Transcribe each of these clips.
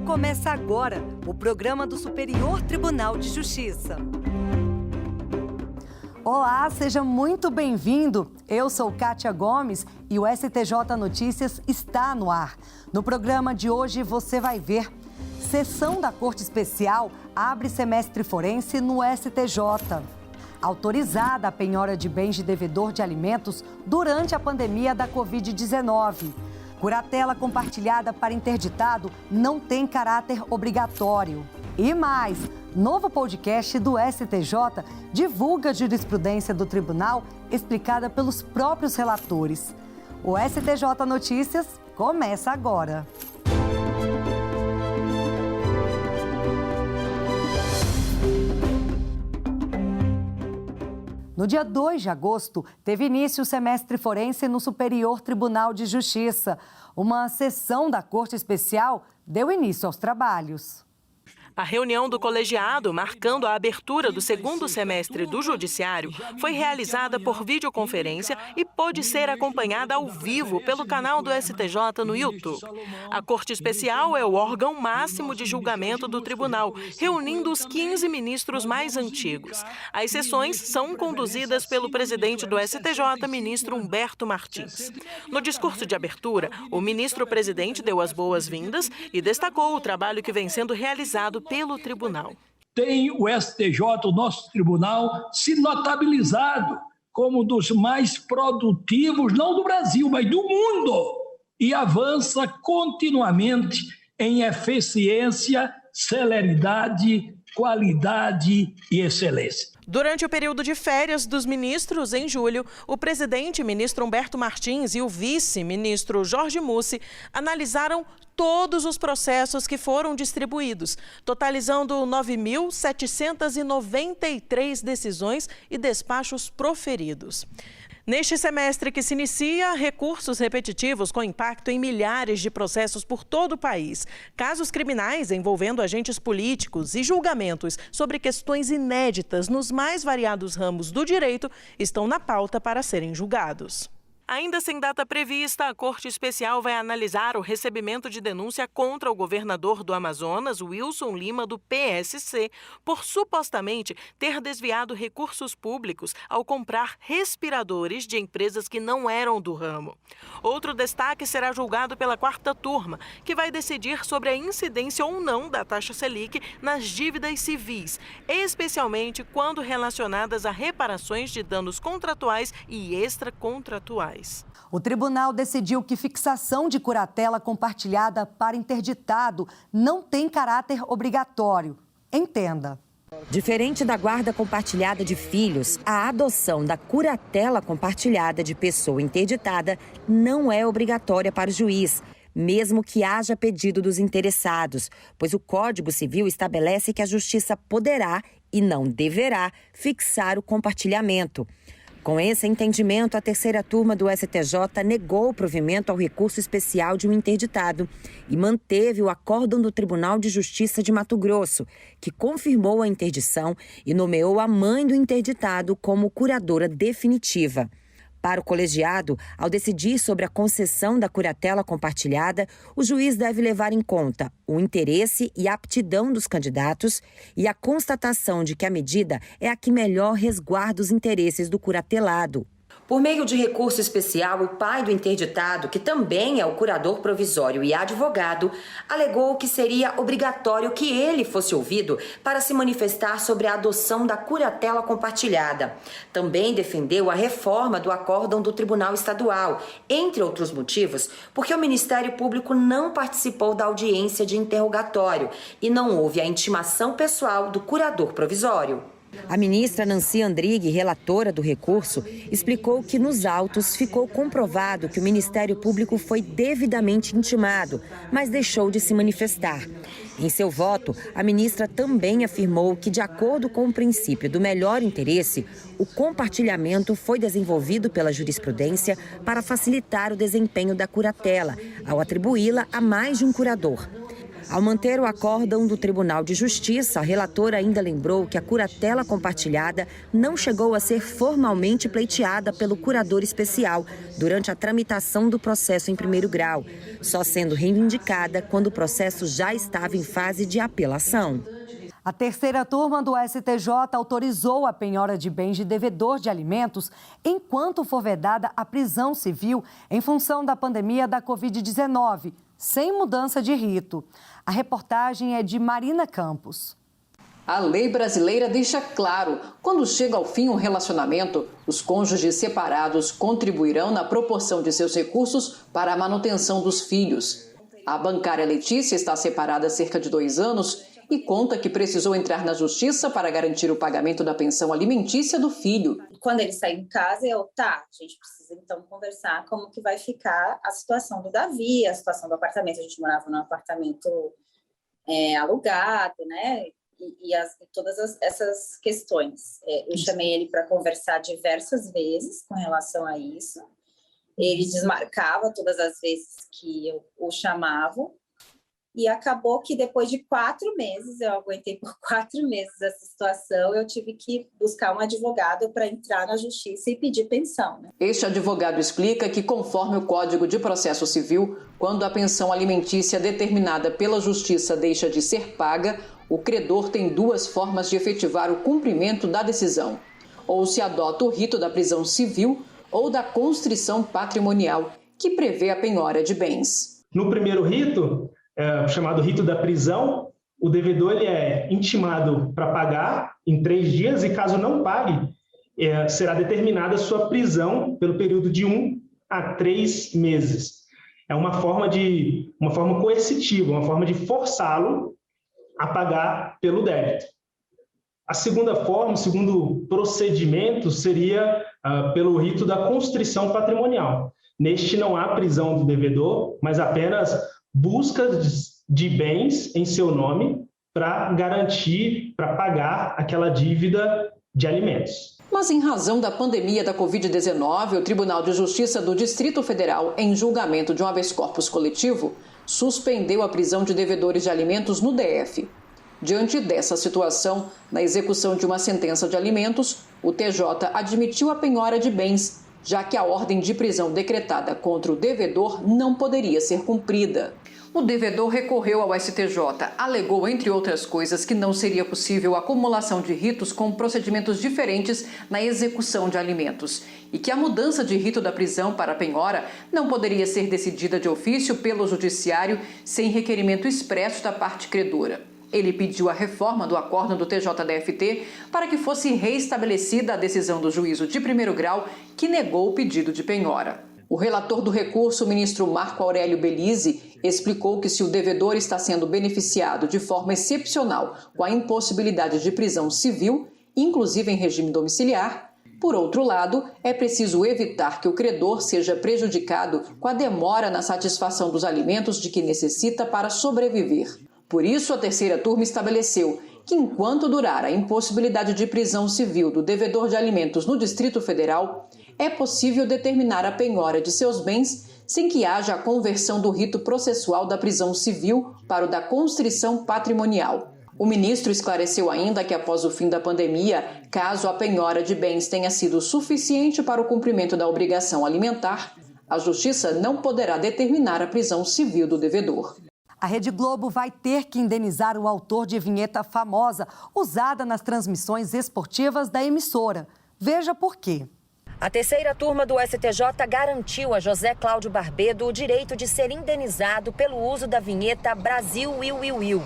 Começa agora o programa do Superior Tribunal de Justiça. Olá, seja muito bem-vindo. Eu sou Kátia Gomes e o STJ Notícias está no ar. No programa de hoje você vai ver: sessão da Corte Especial abre semestre forense no STJ. Autorizada a penhora de bens de devedor de alimentos durante a pandemia da Covid-19. Curatela compartilhada para interditado não tem caráter obrigatório. E mais, novo podcast do STJ divulga a jurisprudência do tribunal explicada pelos próprios relatores. O STJ Notícias começa agora. No dia 2 de agosto, teve início o semestre forense no Superior Tribunal de Justiça. Uma sessão da Corte Especial deu início aos trabalhos. A reunião do colegiado, marcando a abertura do segundo semestre do Judiciário, foi realizada por videoconferência e pôde ser acompanhada ao vivo pelo canal do STJ no YouTube. A Corte Especial é o órgão máximo de julgamento do tribunal, reunindo os 15 ministros mais antigos. As sessões são conduzidas pelo presidente do STJ, ministro Humberto Martins. No discurso de abertura, o ministro-presidente deu as boas-vindas e destacou o trabalho que vem sendo realizado pelo tribunal. Tem o STJ, o nosso tribunal, se notabilizado como um dos mais produtivos, não do Brasil, mas do mundo, e avança continuamente em eficiência, celeridade, qualidade e excelência. Durante o período de férias dos ministros, em julho, o presidente, ministro Humberto Martins, e o vice-ministro Jorge Mussi analisaram todos os processos que foram distribuídos, totalizando 9.793 decisões e despachos proferidos. Neste semestre que se inicia, recursos repetitivos com impacto em milhares de processos por todo o país, casos criminais envolvendo agentes políticos e julgamentos sobre questões inéditas nos mais variados ramos do direito estão na pauta para serem julgados. Ainda sem data prevista, a Corte Especial vai analisar o recebimento de denúncia contra o governador do Amazonas, Wilson Lima, do PSC, por supostamente ter desviado recursos públicos ao comprar respiradores de empresas que não eram do ramo. Outro destaque será julgado pela quarta turma, que vai decidir sobre a incidência ou não da taxa Selic nas dívidas civis, especialmente quando relacionadas a reparações de danos contratuais e extracontratuais. O tribunal decidiu que fixação de curatela compartilhada para interditado não tem caráter obrigatório. Entenda. Diferente da guarda compartilhada de filhos, a adoção da curatela compartilhada de pessoa interditada não é obrigatória para o juiz, mesmo que haja pedido dos interessados, pois o Código Civil estabelece que a Justiça poderá e não deverá fixar o compartilhamento. Com esse entendimento, a terceira turma do STJ negou o provimento ao recurso especial de um interditado e manteve o acórdão do Tribunal de Justiça de Mato Grosso, que confirmou a interdição e nomeou a mãe do interditado como curadora definitiva. Para o colegiado, ao decidir sobre a concessão da curatela compartilhada, o juiz deve levar em conta o interesse e a aptidão dos candidatos e a constatação de que a medida é a que melhor resguarda os interesses do curatelado. Por meio de recurso especial, o pai do interditado, que também é o curador provisório e advogado, alegou que seria obrigatório que ele fosse ouvido para se manifestar sobre a adoção da curatela compartilhada. Também defendeu a reforma do acórdão do Tribunal Estadual, entre outros motivos, porque o Ministério Público não participou da audiência de interrogatório e não houve a intimação pessoal do curador provisório. A ministra Nancy Andrighi, relatora do recurso, explicou que nos autos ficou comprovado que o Ministério Público foi devidamente intimado, mas deixou de se manifestar. Em seu voto, a ministra também afirmou que, de acordo com o princípio do melhor interesse, o compartilhamento foi desenvolvido pela jurisprudência para facilitar o desempenho da curatela, ao atribuí-la a mais de um curador. Ao manter o acórdão do Tribunal de Justiça, a relatora ainda lembrou que a curatela compartilhada não chegou a ser formalmente pleiteada pelo curador especial durante a tramitação do processo em primeiro grau, só sendo reivindicada quando o processo já estava em fase de apelação. A terceira turma do STJ autorizou a penhora de bens de devedor de alimentos enquanto for vedada a prisão civil em função da pandemia da Covid-19, sem mudança de rito. A reportagem é de Marina Campos. A lei brasileira deixa claro, quando chega ao fim um relacionamento, os cônjuges separados contribuirão na proporção de seus recursos para a manutenção dos filhos. A bancária Letícia está separada há cerca de 2 anos e conta que precisou entrar na justiça para garantir o pagamento da pensão alimentícia do filho. Quando ele saiu de casa, a gente precisa então conversar como que vai ficar a situação do Davi, a situação do apartamento. A gente morava num apartamento alugado, né? E todas essas questões. Eu chamei ele para conversar diversas vezes com relação a isso. Ele desmarcava todas as vezes que eu o chamava. E acabou que depois de 4 meses, eu aguentei por 4 meses essa situação, eu tive que buscar um advogado para entrar na justiça e pedir pensão. Né? Este advogado explica que, conforme o Código de Processo Civil, quando a pensão alimentícia determinada pela justiça deixa de ser paga, o credor tem 2 formas de efetivar o cumprimento da decisão. Ou se adota o rito da prisão civil ou da constrição patrimonial, que prevê a penhora de bens. No primeiro rito, chamado rito da prisão, o devedor ele é intimado para pagar em 3 dias e, caso não pague, será determinada a sua prisão pelo período de 1 a 3 meses. É uma forma coercitiva, uma forma de forçá-lo a pagar pelo débito. A segunda forma, o segundo procedimento seria pelo rito da constrição patrimonial. Neste não há prisão do devedor, mas apenas busca de bens em seu nome para garantir, para pagar aquela dívida de alimentos. Mas em razão da pandemia da Covid-19, o Tribunal de Justiça do Distrito Federal, em julgamento de um habeas corpus coletivo, suspendeu a prisão de devedores de alimentos no DF. Diante dessa situação, na execução de uma sentença de alimentos, o TJ admitiu a penhora de bens, já que a ordem de prisão decretada contra o devedor não poderia ser cumprida. O devedor recorreu ao STJ, alegou, entre outras coisas, que não seria possível a acumulação de ritos com procedimentos diferentes na execução de alimentos e que a mudança de rito da prisão para a penhora não poderia ser decidida de ofício pelo judiciário sem requerimento expresso da parte credora. Ele pediu a reforma do acórdão do TJDFT para que fosse reestabelecida a decisão do juízo de primeiro grau que negou o pedido de penhora. O relator do recurso, o ministro Marco Aurélio Belize, explicou que se o devedor está sendo beneficiado de forma excepcional com a impossibilidade de prisão civil, inclusive em regime domiciliar, por outro lado, é preciso evitar que o credor seja prejudicado com a demora na satisfação dos alimentos de que necessita para sobreviver. Por isso, a terceira turma estabeleceu que, enquanto durar a impossibilidade de prisão civil do devedor de alimentos no Distrito Federal, é possível determinar a penhora de seus bens sem que haja a conversão do rito processual da prisão civil para o da constrição patrimonial. O ministro esclareceu ainda que, após o fim da pandemia, caso a penhora de bens tenha sido suficiente para o cumprimento da obrigação alimentar, a Justiça não poderá determinar a prisão civil do devedor. A Rede Globo vai ter que indenizar o autor de vinheta famosa usada nas transmissões esportivas da emissora. Veja por quê. A terceira turma do STJ garantiu a José Cláudio Barbedo o direito de ser indenizado pelo uso da vinheta Brasil Will Will Will,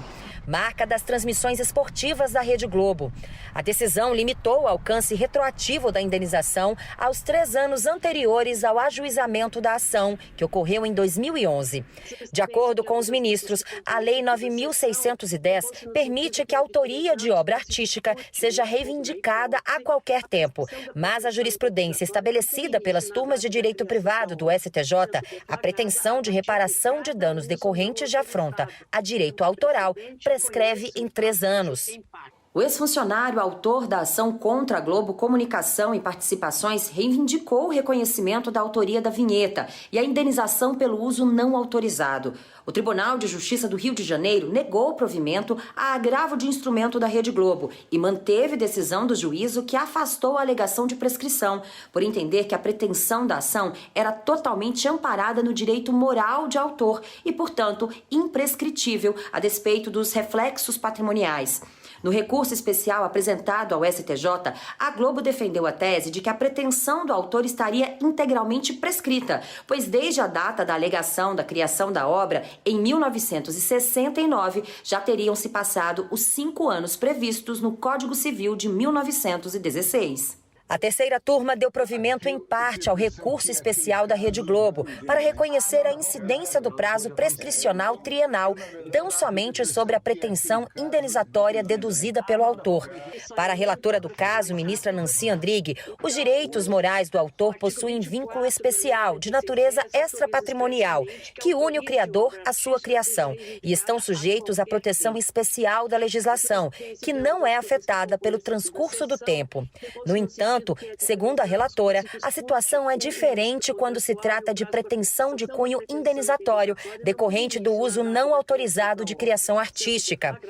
marca das transmissões esportivas da Rede Globo. A decisão limitou o alcance retroativo da indenização aos 3 anos anteriores ao ajuizamento da ação, que ocorreu em 2011. De acordo com os ministros, a Lei 9.610 permite que a autoria de obra artística seja reivindicada a qualquer tempo, mas a jurisprudência estabelecida pelas turmas de direito privado do STJ, a pretensão de reparação de danos decorrentes de afronta a direito autoral, prescreve em 3 anos. O ex-funcionário, autor da ação contra a Globo Comunicação e Participações, reivindicou o reconhecimento da autoria da vinheta e a indenização pelo uso não autorizado. O Tribunal de Justiça do Rio de Janeiro negou o provimento a agravo de instrumento da Rede Globo e manteve decisão do juízo que afastou a alegação de prescrição, por entender que a pretensão da ação era totalmente amparada no direito moral de autor e, portanto, imprescritível a despeito dos reflexos patrimoniais. No recurso especial apresentado ao STJ, a Globo defendeu a tese de que a pretensão do autor estaria integralmente prescrita, pois desde a data da alegação da criação da obra, em 1969, já teriam se passado os 5 anos previstos no Código Civil de 1916. A terceira turma deu provimento em parte ao recurso especial da Rede Globo para reconhecer a incidência do prazo prescricional trienal, tão somente sobre a pretensão indenizatória deduzida pelo autor. Para a relatora do caso, ministra Nancy Andrighi, os direitos morais do autor possuem vínculo especial, de natureza extrapatrimonial, que une o criador à sua criação e estão sujeitos à proteção especial da legislação, que não é afetada pelo transcurso do tempo. No entanto, segundo a relatora, a situação é diferente quando se trata de pretensão de cunho indenizatório, decorrente do uso não autorizado de criação artística.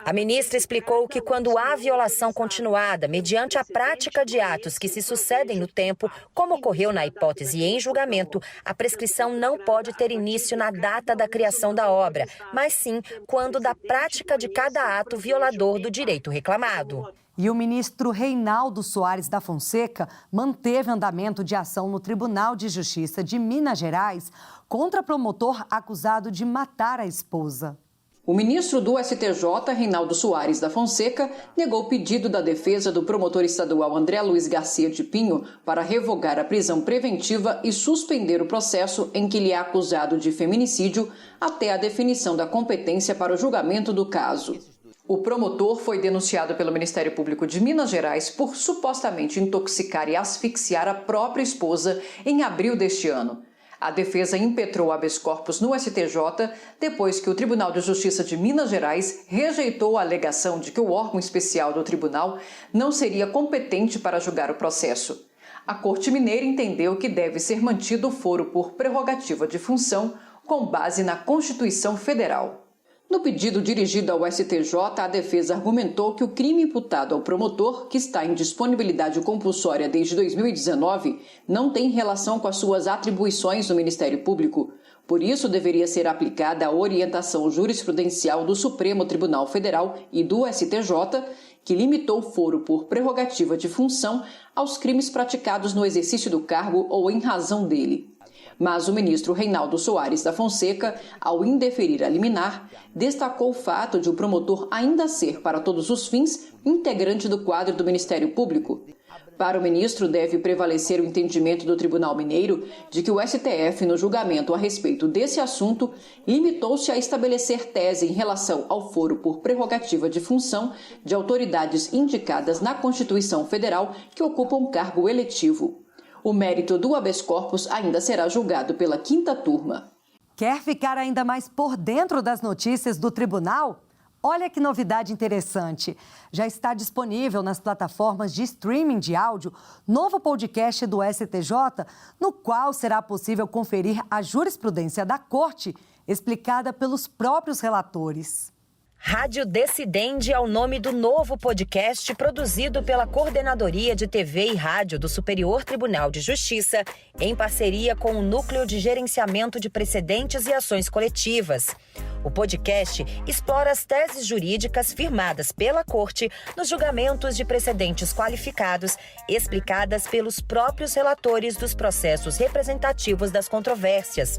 A ministra explicou que quando há violação continuada, mediante a prática de atos que se sucedem no tempo, como ocorreu na hipótese em julgamento, a prescrição não pode ter início na data da criação da obra, mas sim quando da prática de cada ato violador do direito reclamado. E o ministro Reinaldo Soares da Fonseca manteve andamento de ação no Tribunal de Justiça de Minas Gerais contra promotor acusado de matar a esposa. O ministro do STJ, Reinaldo Soares da Fonseca, negou o pedido da defesa do promotor estadual André Luiz Garcia de Pinho para revogar a prisão preventiva e suspender o processo em que ele é acusado de feminicídio até a definição da competência para o julgamento do caso. O promotor foi denunciado pelo Ministério Público de Minas Gerais por supostamente intoxicar e asfixiar a própria esposa em abril deste ano. A defesa impetrou habeas corpus no STJ depois que o Tribunal de Justiça de Minas Gerais rejeitou a alegação de que o órgão especial do tribunal não seria competente para julgar o processo. A Corte Mineira entendeu que deve ser mantido o foro por prerrogativa de função com base na Constituição Federal. No pedido dirigido ao STJ, a defesa argumentou que o crime imputado ao promotor, que está em disponibilidade compulsória desde 2019, não tem relação com as suas atribuições no Ministério Público. Por isso, deveria ser aplicada a orientação jurisprudencial do Supremo Tribunal Federal e do STJ, que limitou o foro por prerrogativa de função aos crimes praticados no exercício do cargo ou em razão dele. Mas o ministro Reinaldo Soares da Fonseca, ao indeferir a liminar, destacou o fato de o promotor ainda ser, para todos os fins, integrante do quadro do Ministério Público. Para o ministro, deve prevalecer o entendimento do Tribunal Mineiro de que o STF, no julgamento a respeito desse assunto, limitou-se a estabelecer tese em relação ao foro por prerrogativa de função de autoridades indicadas na Constituição Federal que ocupam cargo eletivo. O mérito do habeas corpus ainda será julgado pela 5ª turma. Quer ficar ainda mais por dentro das notícias do tribunal? Olha que novidade interessante. Já está disponível nas plataformas de streaming de áudio novo podcast do STJ, no qual será possível conferir a jurisprudência da Corte, explicada pelos próprios relatores. Rádio Decidende é o nome do novo podcast produzido pela Coordenadoria de TV e Rádio do Superior Tribunal de Justiça, em parceria com o Núcleo de Gerenciamento de Precedentes e Ações Coletivas. O podcast explora as teses jurídicas firmadas pela Corte nos julgamentos de precedentes qualificados, explicadas pelos próprios relatores dos processos representativos das controvérsias.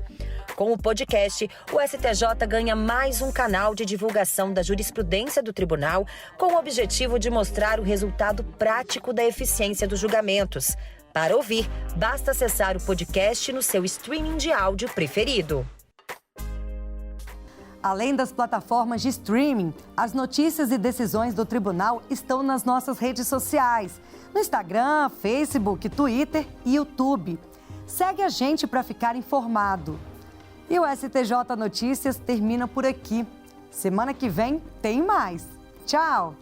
Com o podcast, o STJ ganha mais um canal de divulgação da jurisprudência do tribunal, com o objetivo de mostrar o resultado prático da eficiência dos julgamentos. Para ouvir, basta acessar o podcast no seu streaming de áudio preferido. Além das plataformas de streaming, as notícias e decisões do tribunal estão nas nossas redes sociais, no Instagram, Facebook, Twitter e YouTube. Segue a gente para ficar informado. E o STJ Notícias termina por aqui. Semana que vem tem mais. Tchau!